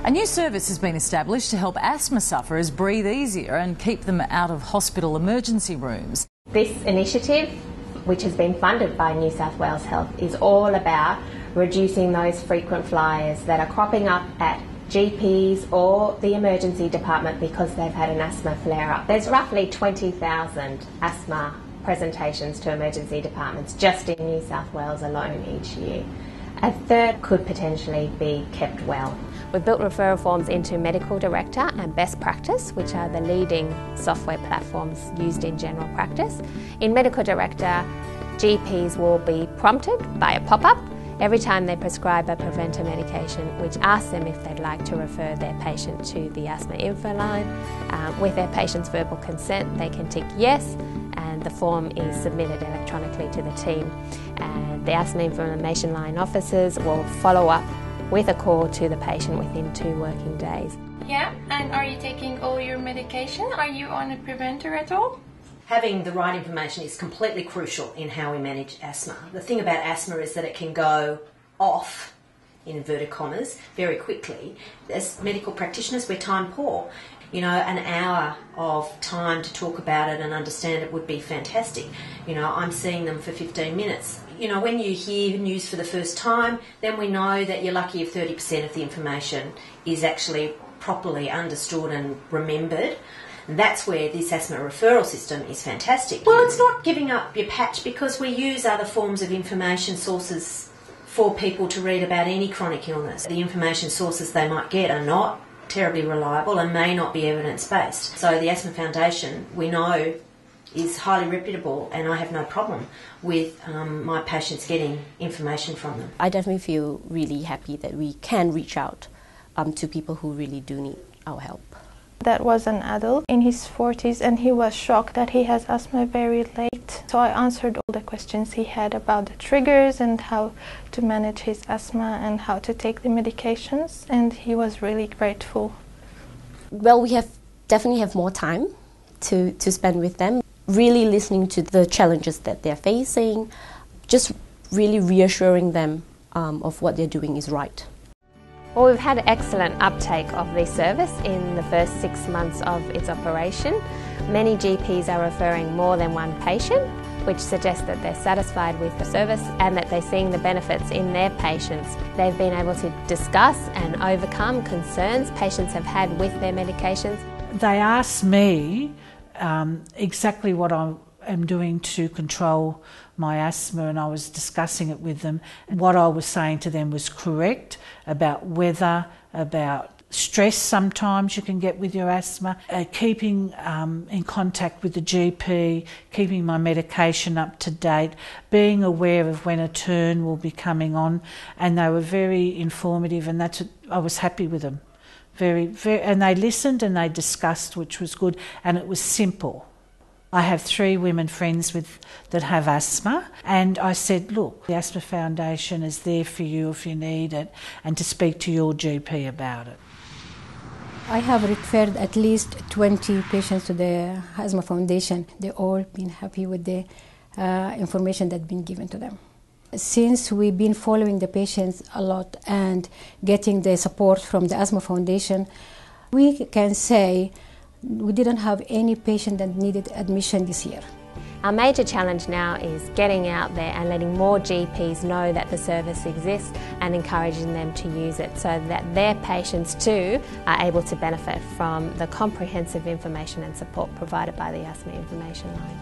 A new service has been established to help asthma sufferers breathe easier and keep them out of hospital emergency rooms. This initiative, which has been funded by New South Wales Health, is all about reducing those frequent flyers that are cropping up at GPs or the emergency department because they've had an asthma flare-up. There's roughly 20,000 asthma presentations to emergency departments just in New South Wales alone each year. A third could potentially be kept well. We've built referral forms into Medical Director and Best Practice, which are the leading software platforms used in general practice. In Medical Director, GPs will be prompted by a pop-up every time they prescribe a preventer medication, which asks them if they'd like to refer their patient to the AsthmaInfoLine. With their patient's verbal consent, they can tick yes, and the form is submitted electronically to the team. And the AsthmaInfoLine officers will follow up with a call to the patient within 2 working days. Yeah, and are you taking all your medication? Are you on a preventer at all? Having the right information is completely crucial in how we manage asthma. The thing about asthma is that it can go off, in inverted commas, very quickly. As medical practitioners, we're time poor. You know, an hour of time to talk about it and understand it would be fantastic. You know, I'm seeing them for 15 minutes. You know, when you hear news for the first time, then we know that you're lucky if 30% of the information is actually properly understood and remembered. That's where this asthma referral system is fantastic. Well, it's not giving up your patch because we use other forms of information sources for people to read about any chronic illness. The information sources they might get are not terribly reliable and may not be evidence-based. So the Asthma Foundation, we know, is highly reputable, and I have no problem with my patients getting information from them. I definitely feel really happy that we can reach out to people who really do need our help. That was an adult in his 40s, and he was shocked that he has asthma very late. So I answered all the questions he had about the triggers and how to manage his asthma and how to take the medications, and he was really grateful. Well, we definitely have more time to spend with them, really listening to the challenges that they're facing, just really reassuring them of what they're doing is right. Well, we've had excellent uptake of this service in the first 6 months of its operation. Many GPs are referring more than one patient, which suggests that they're satisfied with the service and that they're seeing the benefits in their patients. They've been able to discuss and overcome concerns patients have had with their medications. They asked me exactly what I am doing to control my asthma, and I was discussing it with them. What I was saying to them was correct about weather, about stress sometimes you can get with your asthma, keeping in contact with the GP, keeping my medication up to date, being aware of when a turn will be coming on, and they were very informative, and I was happy with them. Very, and they listened and they discussed, which was good, and it was simple. I have 3 women friends that have asthma, and I said, look, the Asthma Foundation is there for you if you need it, and to speak to your GP about it. I have referred at least 20 patients to the Asthma Foundation. They've all been happy with the information that's been given to them. Since we've been following the patients a lot and getting the support from the Asthma Foundation, we can say we didn't have any patient that needed admission this year. Our major challenge now is getting out there and letting more GPs know that the service exists and encouraging them to use it so that their patients too are able to benefit from the comprehensive information and support provided by the Asthma Information Line.